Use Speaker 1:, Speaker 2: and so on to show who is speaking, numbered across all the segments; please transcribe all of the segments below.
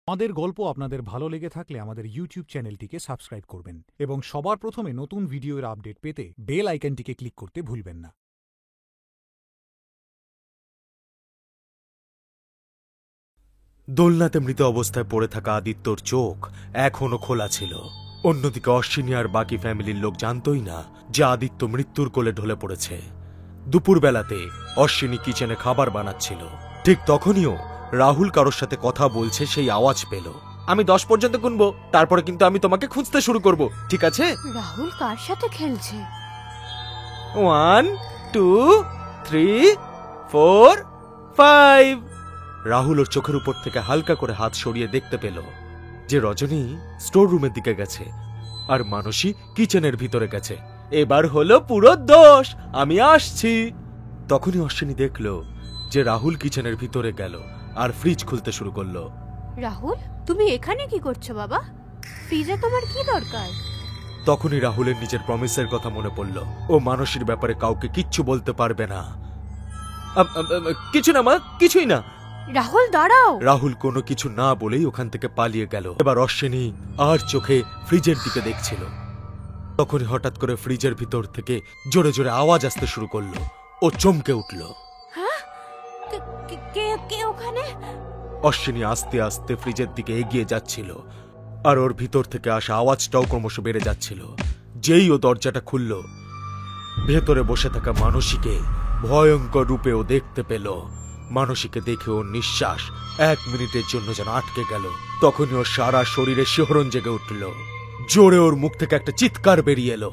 Speaker 1: আমাদের গল্প আপনাদের ভালো লেগে থাকলে আমাদের ইউটিউব চ্যানেলটিকে সাবস্ক্রাইব করবেন এবং সবার প্রথমে নতুন ভিডিওর আপডেট পেতে বেল আইকনটিকে ক্লিক করতে ভুলবেন না।
Speaker 2: দোলনাতে মৃত অবস্থায় পড়ে থাকা আদিত্যর চোখ এখনো খোলা ছিল। অন্যদিকে অশ্বিনী আর বাকি ফ্যামিলির লোক জানতই না যে আদিত্য মৃত্যুর কোলে ঢলে পড়েছে। দুপুরবেলাতে অশ্বিনী কিচেনে খাবার বানাচ্ছিল, ঠিক তখনইও রাহুল কারোর সাথে কথা বলছে সেই আওয়াজ পেল। আমি 10 পর্যন্ত গুনবো, তারপরে কিন্তু আমি তোমাকে খুঁজতে শুরু করব, ঠিক আছে?
Speaker 3: রাহুল কার সাথে খেলছে?
Speaker 2: 1 2 3 4 5। রাহুল ওর চোখের উপর থেকে হালকা করে হাত সরিয়ে দেখতে পেল যে রজনী স্টোর রুমের দিকে গেছে আর মানসী কিচেনের ভিতরে গেছে। এবার হলো পুরো দোষ, আমি আসছি। তখনই অশ্বিনী দেখল যে রাহুল কিচেনের ভিতরে গেল আর ফ্রিজ খুলতে শুরু করলো।
Speaker 3: রাহুল, তুমি এখানে কি করছো বাবা? ফ্রিজে তোমার কি দরকার?
Speaker 2: তখনই রাহুলের নিজের প্রমিসের কথা মনে পড়ল। ও মানসীর ব্যাপারে কাউকে কিচ্ছু বলতে পারবে না। কিছু না মা, কিছুই না।
Speaker 3: রাহুল দাঁড়াও।
Speaker 2: রাহুল কোনো কিছু না বলেই ওখান থেকে পালিয়ে গেল। এবার অশ্বিনী আর চোখে ফ্রিজের দিকে দেখছিল। তখনই হঠাৎ করে ফ্রিজের ভিতর থেকে জোরে জোরে আওয়াজ আসতে শুরু করলো। ও চমকে উঠল।
Speaker 3: হ্যাঁ, কে ওখানে?
Speaker 2: অশ্বিনী আস্তে আস্তে ফ্রিজের দিকে এগিয়ে যাচ্ছিল আর ওর ভিতর থেকে আসা আওয়াজটাও ক্রমশ বেড়ে যাচ্ছিল। যেই ও দরজাটা খুলল, ভেতরে বসে থাকা মানসীকে ভয়ঙ্কর রূপে ও দেখতে পেল। মানসীকে দেখে ওর নিঃশ্বাস 1 মিনিটের জন্য যেন আটকে গেল। তখনই ওর সারা শরীরে শিহরণ জেগে উঠল। জোরে ওর মুখ থেকে একটা চিৎকার বেরিয়ে এলো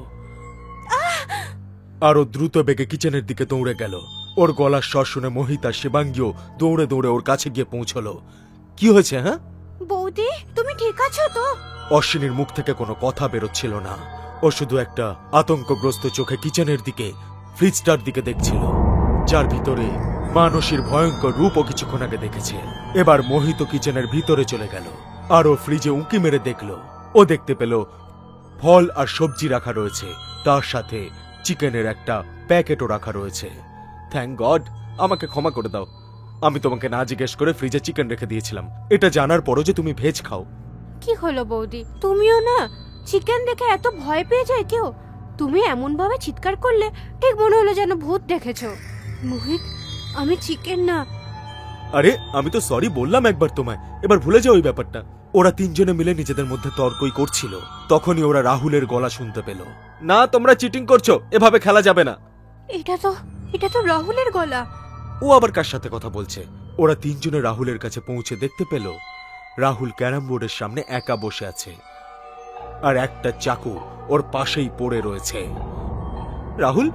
Speaker 2: আর ও দ্রুত বেগে কিচেনের দিকে দৌড়ে গেল। ওর গলার স্বর শুনে মোহিতা শিবাঙ্গীও দৌড়ে দৌড়ে ওর কাছে গিয়ে পৌঁছলো। কি হয়েছে? হ্যাঁ
Speaker 3: বৌদি, তুমি ঠিক আছো তো?
Speaker 2: অশ্বিনীর মুখ থেকে কোনো কথা বেরোচ্ছিল না। ও শুধু একটা আতঙ্কগ্রস্ত চোখে কিচেনের দিকে, ফ্রিজটার দিকে দেখছিল, যার ভিতরে মানসীর ভয়ঙ্কর রূপ ও কিছুক্ষণ আগে দেখেছে। এবার মোহিত কিচেনের ভিতরে চলে গেল আর ও ফ্রিজে উঁকি মেরে দেখল। ও দেখতে পেল ফল আর সবজি রাখা রয়েছে, তার সাথে চিকেনের একটা প্যাকেটও রাখা রয়েছে। থ্যাংক গড, আমাকে ক্ষমা করে দাও। আমি তোমাকে না জিজ্ঞেস করে ফ্রিজে চিকেন রেখে দিয়েছিলাম, এটা জানার পরও যে তুমি ভেজ খাও।
Speaker 3: কি হলো বৌদি, তুমিও না চিকেন দেখে এত ভয় পেয়ে যায় কেউ? তুমি এমন ভাবে চিৎকার করলে ঠিক মনে হলো যেন ভূত দেখেছো। মোহিত, আমি চিকেন না।
Speaker 2: আরে আমি তো সরি বললাম একবার তোমায়, এবার ভুলে যাও ওই ব্যাপারটা। ওরা তিনজনে মিলে নিজেদের মধ্যে তর্কই করছিল। তখনই ওরা রাহুলের গলা শুনতে পেল। না, তোমরা চিটিং করছো, এভাবে খেলা যাবে না।
Speaker 3: এটা তো রাহুলের গলা।
Speaker 2: ও আবার কার সাথে কথা বলছে? ওরা তিনজনে রাহুলের কাছে পৌঁছে দেখতে পেল রাহুল ক্যারাম বোর্ডের সামনে একা বসে আছে আর একটা চাকু ওর পাশেই পড়ে রয়েছে। রাহুল,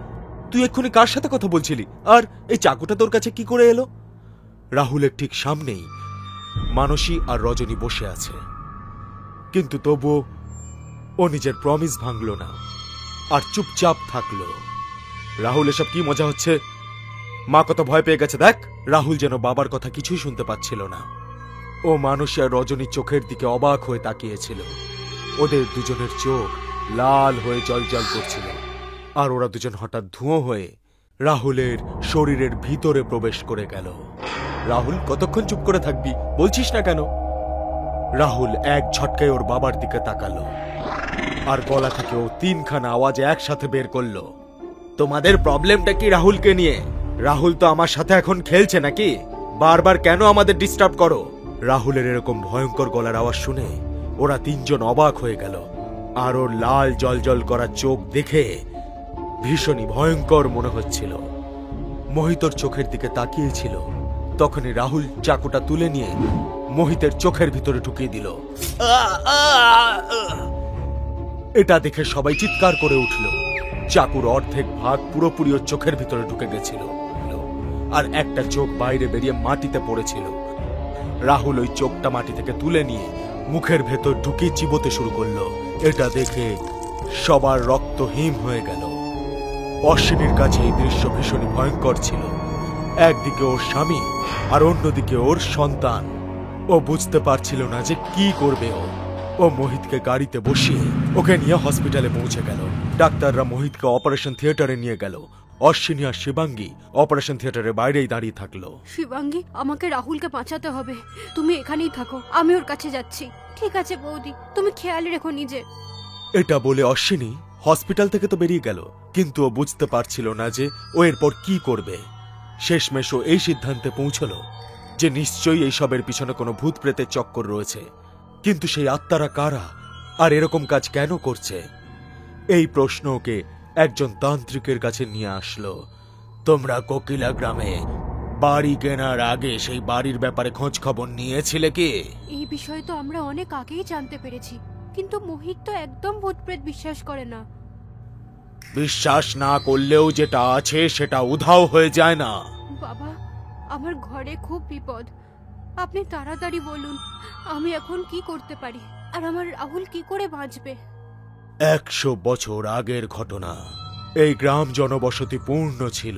Speaker 2: তুই এক্ষুনি কার সাথে কথা বলছিলি? আর এই চাকুটা তোর কাছে কি করে এলো? রাহুলের ঠিক সামনেই মানসী আর রজনী বসে আছে, কিন্তু তবুও ও নিজের প্রমিস ভাঙল না আর চুপচাপ থাকলো। রাহুল, এসব কি মজা হচ্ছে? মা কত ভয় পেয়ে গেছে দেখ। রাহুল যেন বাবার কথা কিছুই শুনতে পাচ্ছিল না। ও মানসী আর রজনীর চোখের দিকে অবাক হয়ে তাকিয়েছিল। ওদের দুজনের চোখ লাল হয়ে জলজল করছিল আর ওরা দুজন হঠাৎ ধুঁয়ো হয়ে রাহুলের শরীরের ভিতরে প্রবেশ করে গেল। রাহুল, কতক্ষণ চুপ করে থাকবি? বলছিস না কেন? রাহুল এক ঝটকায় ওর বাবার দিকে তাকালো আর গলা থেকে ও 3খানা আওয়াজ একসাথে বের করলো। তোমাদের প্রবলেমটা কি রাহুলকে নিয়ে? রাহুল তো আমার সাথে এখন খেলছে নাকি? বারবার কেন আমাদের ডিস্টার্ব করো? রাহুলের এরকম ভয়ঙ্কর গলার আওয়াজ শুনে ওরা তিনজন অবাক হয়ে গেল আর ওর লাল জলজল করা চোখ দেখে ভীষণই ভয়ঙ্কর মনে হচ্ছিল। মোহিতর চোখের দিকে তাকিয়েছিল। তখনই রাহুল চাকুটা তুলে নিয়ে মোহিতের চোখের ভিতরে ঢুকিয়ে দিল। এটা দেখে সবাই চিৎকার করে উঠল। চাকুর অর্ধেক ভাগ পুরোপুরি ওর চোখের ভিতরে ঢুকে গেছিল আর একটা চোখ বাইরে বেরিয়ে মাটিতে পড়েছিল। রাহুল ওই চোখটা মাটি থেকে তুলে নিয়ে মুখের ভেতর ঢুকিয়ে চিবোতে শুরু করলো। এটা দেখে সবার রক্ত হিম হয়ে গেল। অশ্বিনীর কাছে এই দৃশ্য ভীষণই ভয়ঙ্কর ছিল। একদিকে ওর স্বামী আর অন্যদিকে ওর সন্তান। ও বুঝতে পারছিল না যে কি করবে। ও মোহিতকে গাড়িতে বসিয়ে ওকে নিয়ে হসপিটালে পৌঁছে গেল। ডাক্তাররা মোহিতকে অপারেশন থিয়েটারে নিয়ে গেল। অশ্বিনী আর শিবাঙ্গী অপারেশন থিয়েটারের বাইরেই দাঁড়িয়ে থাকলো।
Speaker 3: শিবাঙ্গী, আমাকে রাহুলকে বাঁচাতে হবে। তুমি এখানেই থাকো, আমি ওর কাছে যাচ্ছি। ঠিক আছে বৌদি, তুমি খেয়াল রেখো নিজে।
Speaker 2: এটা বলে অশ্বিনী হসপিটাল থেকে তো বেরিয়ে গেল, কিন্তু ও বুঝতে পারছিল না যে ও এরপর কি করবে। শেষমেশ ও এই সিদ্ধান্তে পৌঁছল যে নিশ্চয়ই এইসবের পিছনে কোনো ভূত প্রেতের চক্কর রয়েছে। কিন্তু সেই আত্মারা কারা আর এরকম কাজ কেন করছে, এই প্রশ্ন ওকে একজন তান্ত্রিকের কাছে নিয়ে আসলো। তোমরা কোকিলা গ্রামে বাড়ি কেনার আগে সেই বাড়ির ব্যাপারে খোঁজ খবর নিয়েছিলে কি?
Speaker 3: এই বিষয়ে তো আমরা অনেক আগেই জানতে পেরেছি, কিন্তু মোহিত তো একদম ভূতপ্রেত বিশ্বাস করে না।
Speaker 2: বিশ্বাস না করলেও যেটা আছে সেটা উধাও হয়ে যায় না।
Speaker 3: বাবা, আমার ঘরে খুব বিপদ, আপনি তাড়াতাড়ি বলুন আমি এখন কি করতে পারি, আর আমার রাহুল কি করে বাঁচবে।
Speaker 2: 100 বছর আগের ঘটনা। এই গ্রাম জনবসতি পূর্ণ ছিল।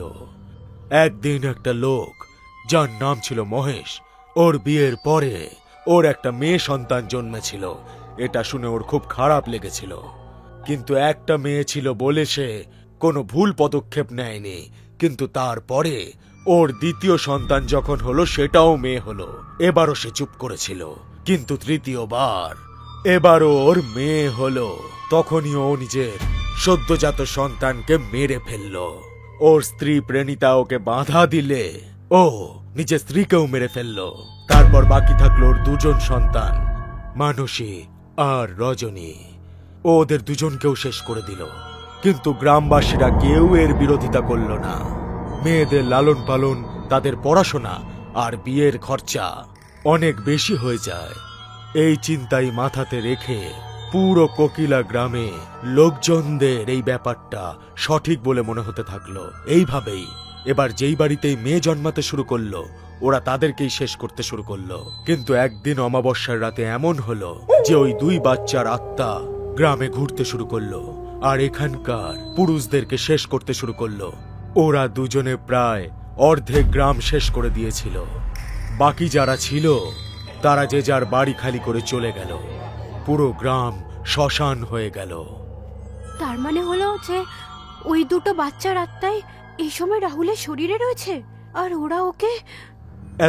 Speaker 2: একদিন একটা লোক যার নাম ছিল মহেশ, ওর বিয়ের পরে ওর একটা মেয়ে সন্তান জন্মেছিল। এটা শুনে ওর খুব খারাপ লেগেছিল, কিন্তু একটা মেয়ে ছিল বলে সে কোনো ভুল পদক্ষেপ নেয়নি। কিন্তু তারপরে ওর দ্বিতীয় সন্তান যখন হলো সেটাও মেয়ে হলো। এবারও সে চুপ করেছিল, কিন্তু তৃতীয়বার এবারও ওর মেয়ে হলো। তখনই ও নিজের সদ্যজাত সন্তানকে মেরে ফেলল। ওর স্ত্রী প্রেণিতা ওকে বাধা দিলে ও নিজের স্ত্রীকেও মেরে ফেলল। তারপর বাকি থাকলো ওর দুজন সন্তান, মানসী আর রজনী। ও ওদের দুজনকেও শেষ করে দিল। কিন্তু গ্রামবাসীরা কেউ এর বিরোধিতা করল না। মেয়েদের লালন পালন, তাদের পড়াশোনা আর বিয়ের খরচা অনেক বেশি হয়ে যায়। এই চিন্তাই মাথাতে রেখে পুরো কোকিলা গ্রামে লোকজনদের এই ব্যাপারটা সঠিক বলে মনে হতে থাকলো। এইভাবেই এবার যেই বাড়িতেই মেয়ে জন্মাতে শুরু করলো ওরা তাদেরকেই শেষ করতে শুরু করলো। কিন্তু একদিন অমাবস্যার রাতে এমন হলো যে ওই দুই বাচ্চার আত্মা গ্রামে ঘুরতে শুরু করলো আর এখানকার পুরুষদেরকে শেষ করতে শুরু করলো। ওরা দুজনে প্রায় অর্ধেক গ্রাম শেষ করে দিয়েছিল। বাকি যারা ছিল তারা যে যার বাড়ি খালি করে চলে গেল। পুরো গ্রাম শ্মশান হয়ে গেল।
Speaker 3: তার মানে হলো যে ওই দুটো বাচ্চার আত্মাই এই সময় রাহুলের শরীরে রয়েছে, আর ওরা ওকে।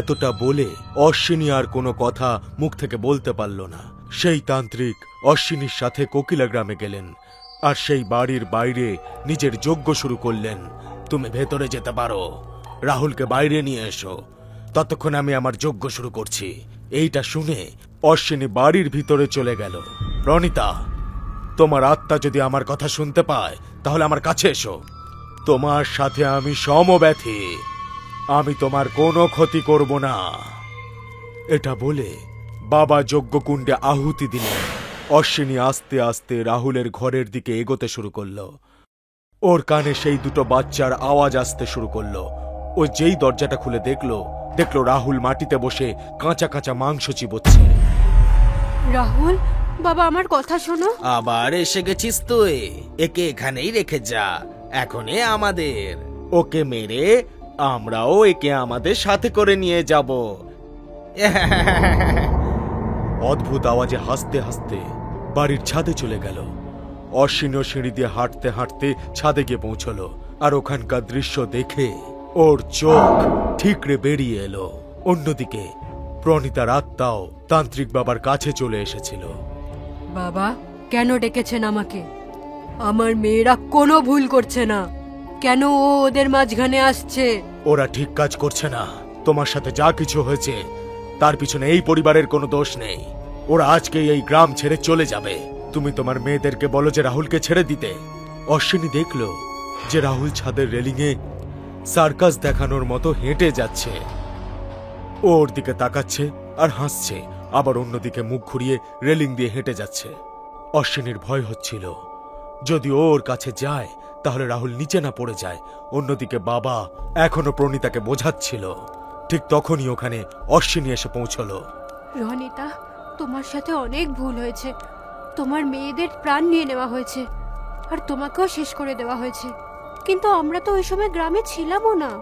Speaker 2: এতটা বলে অশ্বিনী আর কোনো কথা মুখ থেকে বলতে পারল না। সেই তান্ত্রিক অশ্বিনীর সাথে কোকিলা গ্রামে গেলেন আর সেই বাড়ির বাইরে নিজের যজ্ঞ শুরু করলেন। তুমি ভেতরে যেতে পারো, রাহুলকে বাইরে নিয়ে এসো, ততক্ষণ আমি আমার যজ্ঞ শুরু করছি। এইটা শুনে অশ্বিনী বাড়ির ভিতরে চলে গেল। প্রণীতা, তোমার আত্মা যদি আমার কথা শুনতে পায় তাহলে আমার কাছে এসো। তোমার সাথে আমি সমব্যথী, আমি তোমার কোনো ক্ষতি করব না। এটা বলে বাবা যজ্ঞকুণ্ডে আহুতি দিলেন। অশ্বিনী আস্তে আস্তে রাহুলের ঘরের দিকে এগোতে শুরু করলো। ওর কানে সেই দুটো বাচ্চার আওয়াজ আসতে শুরু করলো। ও যেই দরজাটা খুলে দেখলো রাহুল মাটিতে বসে কাঁচা কাঁচা মাংস চিবোচ্ছে।
Speaker 3: রাহুল, বাবা আমার কথা শোনো।
Speaker 4: আবার এসে গেছিস তুই? একে এখানেই রেখে যা, এখন এ আমাদের। ওকে মেরে আমরাও একে আমাদের সাথে করে নিয়ে যাব।
Speaker 2: অদ্ভুত আওয়াজে হাসতে হাসতে বাড়ির ছাদে চলে গেল। অশ্বিনী সিঁড়ি দিয়ে হাঁটতে হাঁটতে ছাদে গিয়ে পৌঁছলো আর ওখানকার দৃশ্য দেখে ওর চোখ ঠিকরে বেরিয়ে এলো। অন্যদিকে প্রণীতার আত্মাও তান্ত্রিক বাবার কাছে চলে এসেছিল।
Speaker 3: বাবা, কেন ডেকেছেন আমাকে? আমার মেয়েরা কোনো ভুল করছে না, কেন ও ওদের মাঝখানে আসছে?
Speaker 2: ওরা ঠিক কাজ করছে না। তোমার সাথে যা কিছু হয়েছে তার পিছনে এই পরিবারের কোনো দোষ নেই। ওরা আজকেই এই গ্রাম ছেড়ে চলে যাবে। তুমি তোমার মেয়েদেরকে বলো যে রাহুলকে ছেড়ে দিতে। অশ্বিনী দেখলো যে রাহুল ছাদের রেলিংয়ে সার্কাস দেখানোর মতো হেঁটে যাচ্ছে। ওর দিকে তাকাচ্ছে আর হাসছে, আবার অন্যদিকে মুখ ঘুরিয়ে রেলিং দিয়ে হেঁটে যাচ্ছে। অশ্বিনীর ভয় হচ্ছিল যদি ওর কাছে যায় তাহলে রাহুল নিচে না পড়ে যায়। অন্যদিকে বাবা এখনো প্রণীতাকে বোঝাচ্ছিল। ঠিক তখনই ওখানে অশ্বিনী এসে পৌঁছলো।
Speaker 3: রনিতা, তোমার সাথে অনেক ভুল হয়েছে। তোমার মেয়েদের প্রাণ নিয়ে নেওয়া হয়েছে আর তোমাকেও শেষ করে দেওয়া হয়েছে। কিন্তু আমরা তো ওই সময় গ্রামে ছিলামও না,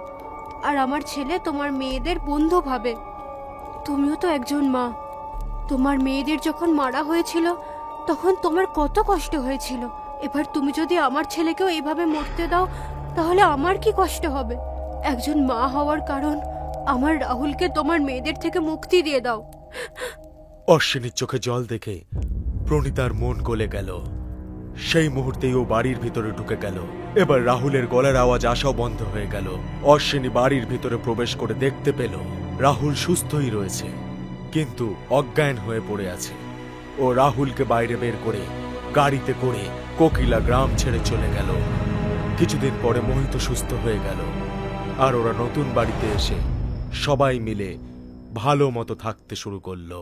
Speaker 3: আর আমার ছেলে তোমার মেয়েদের বন্ধু ভাবে। তুমিও তো একজন মা। তোমার মেয়েদের যখন মারা হয়েছিল তখন তোমার কত কষ্ট হয়েছিল। এবার তুমি যদি আমার ছেলেকেও এইভাবে মরতে দাও তাহলে আমার কি কষ্ট হবে? একজন মা হওয়ার কারণ আমার রাহুলকে তোমার মেয়েদের থেকে মুক্তি দিয়ে দাও।
Speaker 2: অশ্বিনীর চোখে জল দেখে প্রণীতার মন গলে গেল। সেই মুহূর্তেই ও বাড়ির ভিতরে ঢুকে গেল। এবার রাহুলের গলার আওয়াজ আসাও বন্ধ হয়ে গেল। অশ্বিনী বাড়ির ভিতরে প্রবেশ করে দেখতে পেল রাহুল সুস্থই রয়েছে, কিন্তু অজ্ঞান হয়ে পড়ে আছে। ও রাহুলকে বাইরে বের করে গাড়িতে করে কোকিলা গ্রাম ছেড়ে চলে গেল। কিছুদিন পরে মোহিত সুস্থ হয়ে গেল, আর ওরা নতুন বাড়িতে এসে সবাই মিলে ভালো মতো থাকতে শুরু করলো।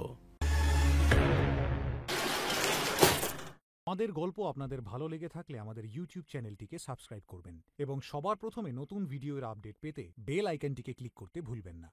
Speaker 1: আমাদের গল্প আপনাদের ভালো লেগে থাকলে আমাদের ইউটিউব চ্যানেলটিকে সাবস্ক্রাইব করবেন এবং সবার প্রথমে নতুন ভিডিওর আপডেট পেতে বেল আইকনটিকে ক্লিক করতে ভুলবেন না।